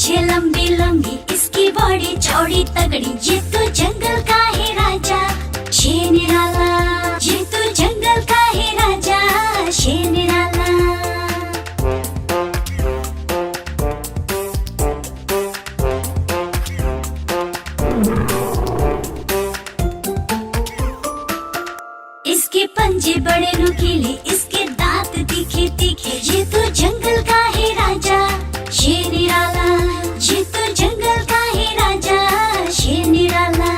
पूंछे लंबी लंबी, इसकी बॉडी चौड़ी तगड़ी, ये तो जंगल का है राजा शेर निराला। ये तो जंगल का है राजा शेर निराला। इसके पंजे बड़े नुकीले, इसके दांत तीखे तीखे, ये तो जंगल का है राजा शेर निराला। ये तो जंगल का है राजा शेर निराला।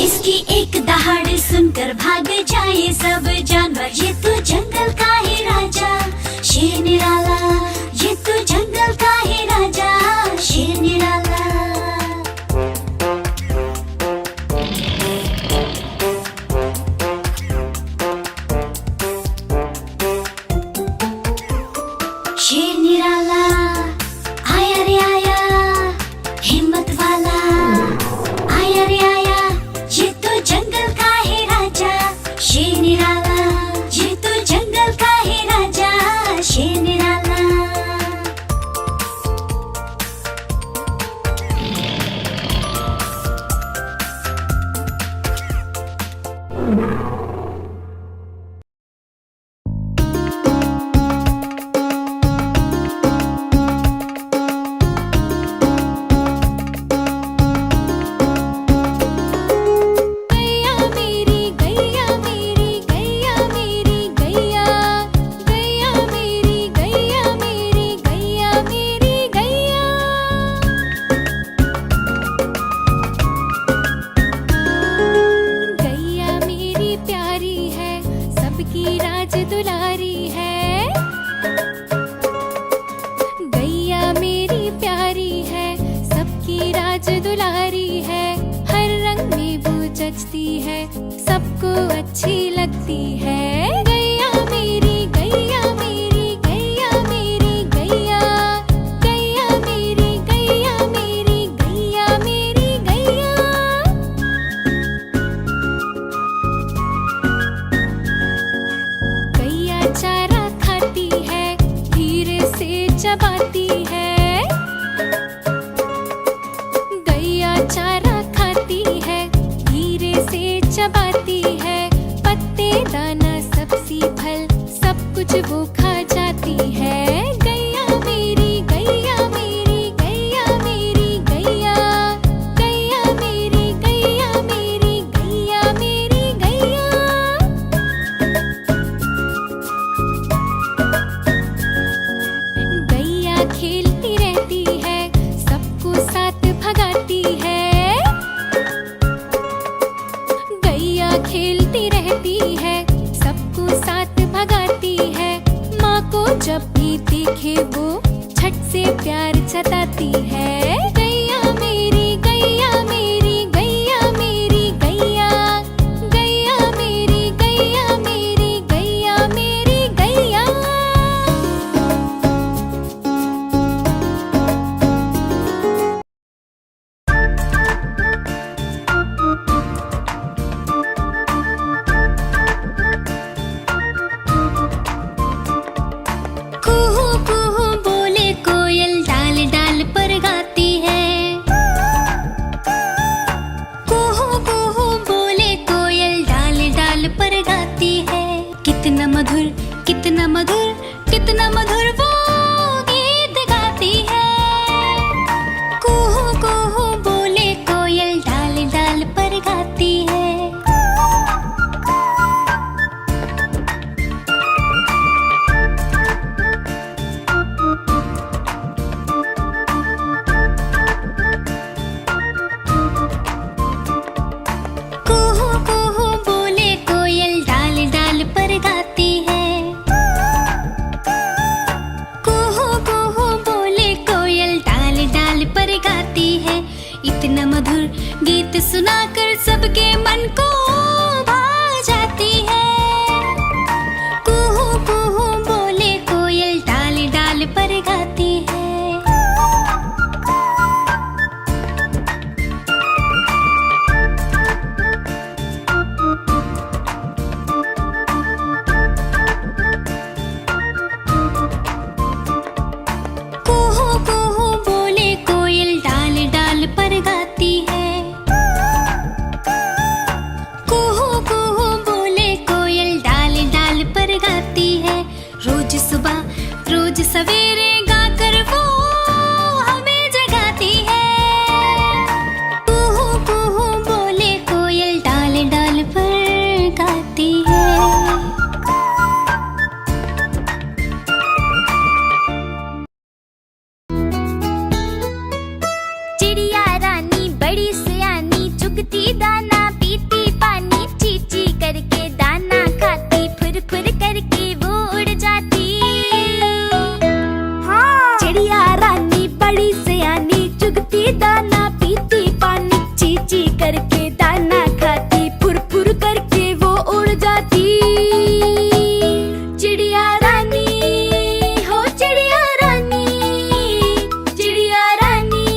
इसकी एक दहाड़ सुनकर भाग जाए सब जानवर, ये तो जंगल का है राजा शेर निराला। ये तो जंगल का है राजा शेर निराला। शेर निराला आया रे आया, हिम्मत वाला आया रे आया। ये तो जंगल का है राजा शेर निराला। ये तो जंगल का है राजा शेर निराला। सबको अच्छी लगती है। गैया मेरी गैया मेरी गैया मेरी गैया, गैया मेरी गैया मेरी गैया मेरी गैया। गैया चारा खाती है, धीरे से चबाती है। गैया चारा खाती है, धीरे से चबाती है। पत्ते दाना दाना पीती पानी चीची करके दाना खाती फुर फुर करके वो उड़ जाती। हाँ। चिड़िया रानी बड़ी सयानी चुगती दाना पीती पानी चीची करके दाना खाती फुर फुर करके वो उड़ जाती। चिड़िया रानी हो चिड़िया रानी, चिड़िया रानी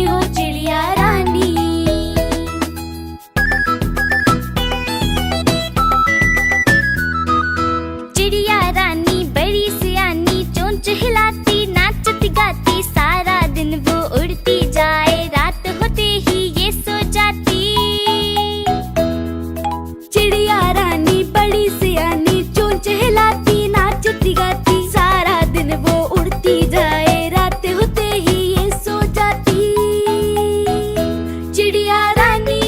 हो चिड़िया रानी। चिड़िया रानी बड़ी सियानी चोंच हिलाती नाचती गाती सारा दिन वो उड़ती जाए रात होते ही ये सो जाती। चिड़िया रानी बड़ी सियानी चोंच हिलाती नाचती गाती सारा दिन वो उड़ती जाए रात होते ही ये सो जाती। चिड़िया रानी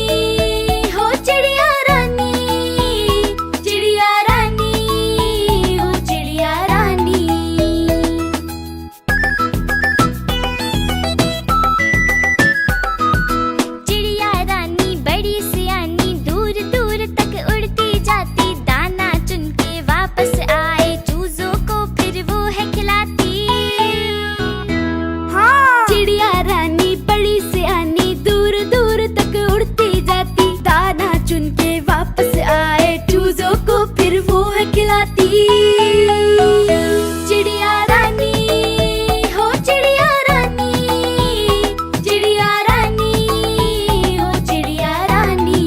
हो चिड़िया रानी, चिड़िया रानी हो चिड़िया रानी। चिड़िया रानी बड़ी सियानी दूर दूर तक उड़ती जाती दाना चुन के वापस आए चूजों को फिर वो है खिलाती। हाँ। चिड़िया रानी बड़ी सियानी दूर दूर तक उड़ती जाती दाना चुन के वापस आए चूजों को फिर वो है खिलाती। चिड़िया रानी हो चिड़िया रानी, चिड़िया रानी हो चिड़िया रानी।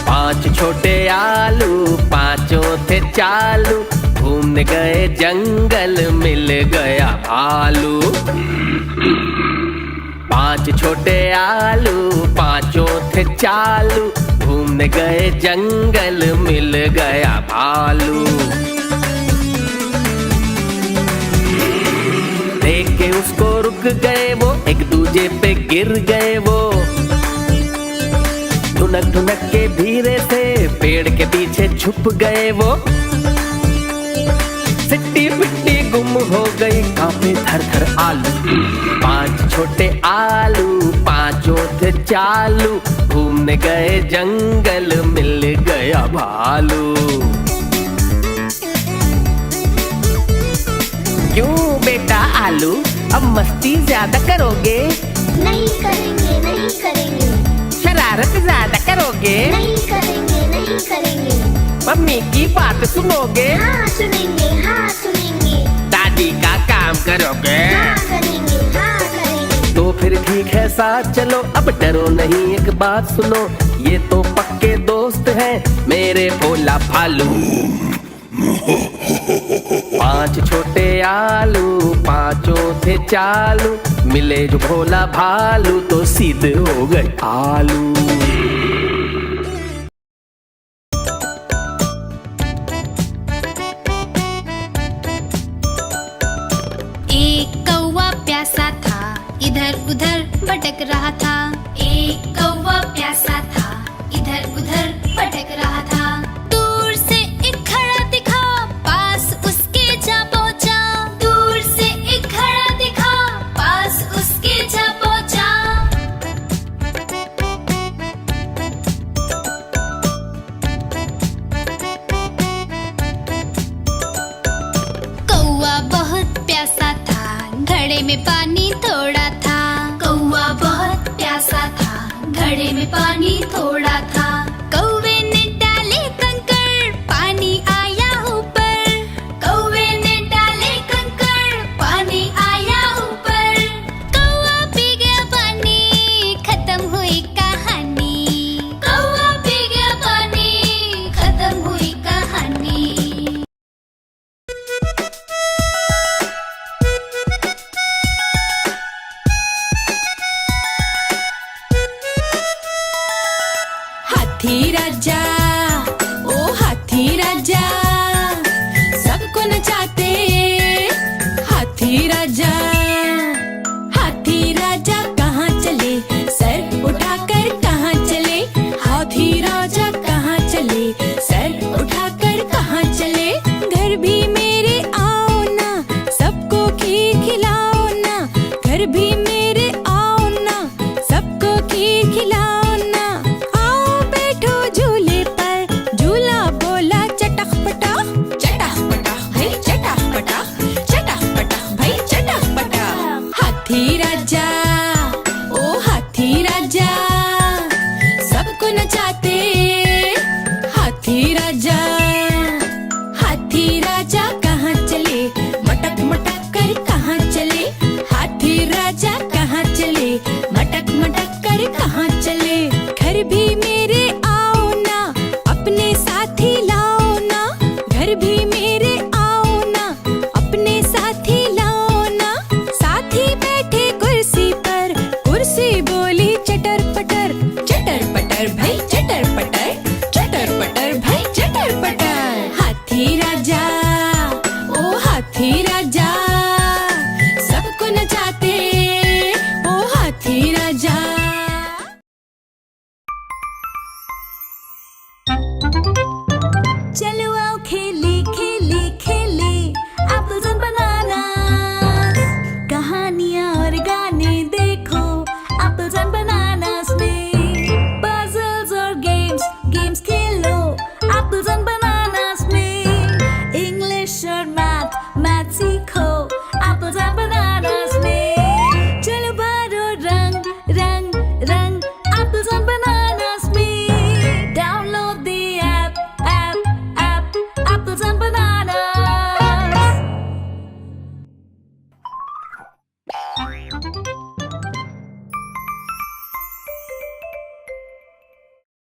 पांच छोटे आलू पांचों थे चालू घूमने गए जंगल मिल गया भालू। पांच छोटे आलू पांचों थे चालू घूमने गए जंगल मिल गया भालू। देख के उसको रुक गए वो एक दूजे पे गिर गए वो ढुनक ढुनक के धीरे से पेड़ के पीछे छुप गए वो। सिट्टी पिट्टी गुम हो गई कांपे थर थर आलू। पांच छोटे आलू पांचों थे चालू घूमने गए जंगल मिल गया भालू। क्यों बेटा आलू अब मस्ती ज्यादा करोगे? नहीं करेंगे नहीं करेंगे। शरारत ज्यादा करोगे? नहीं करेंगे नहीं करेंगे। मम्मी की बात सुनोगे? हाँ सुनेंगे हाँ सुनेंगे। दादी का काम करोगे? हाँ करेंगे हाँ करेंगे। तो फिर ठीक है साथ चलो अब डरो नहीं एक बात सुनो ये तो पक्के दोस्त हैं मेरे भोला भालू। पांच छोटे आलू पांचों थे चालू मिले जो भोला भालू तो सीधे हो गए आलू। एक कौवा प्यासा था इधर उधर भटक रहा था। एक कौवा प्यासा था इधर उधर भटक रहा था। दूर से एक खड़ा दिखा पास उसके जा पहुंचा। दूर से एक खड़ा दिखा पास उसके जा पहुंचा। कौवा बहुत प्यासा था घड़े में पानी थोड़ा था। कौवा बहुत प्यासा था घड़े में पानी थोड़ा था। कौवे ने डाले कंकड़ पानी आया ऊपर। कौवे ने डाले कंकड़ पानी आया ऊपर। कौवा पी गया पानी खत्म हुई कहानी। कौवा पी गया पानी खत्म हुई कहानी। फिर भी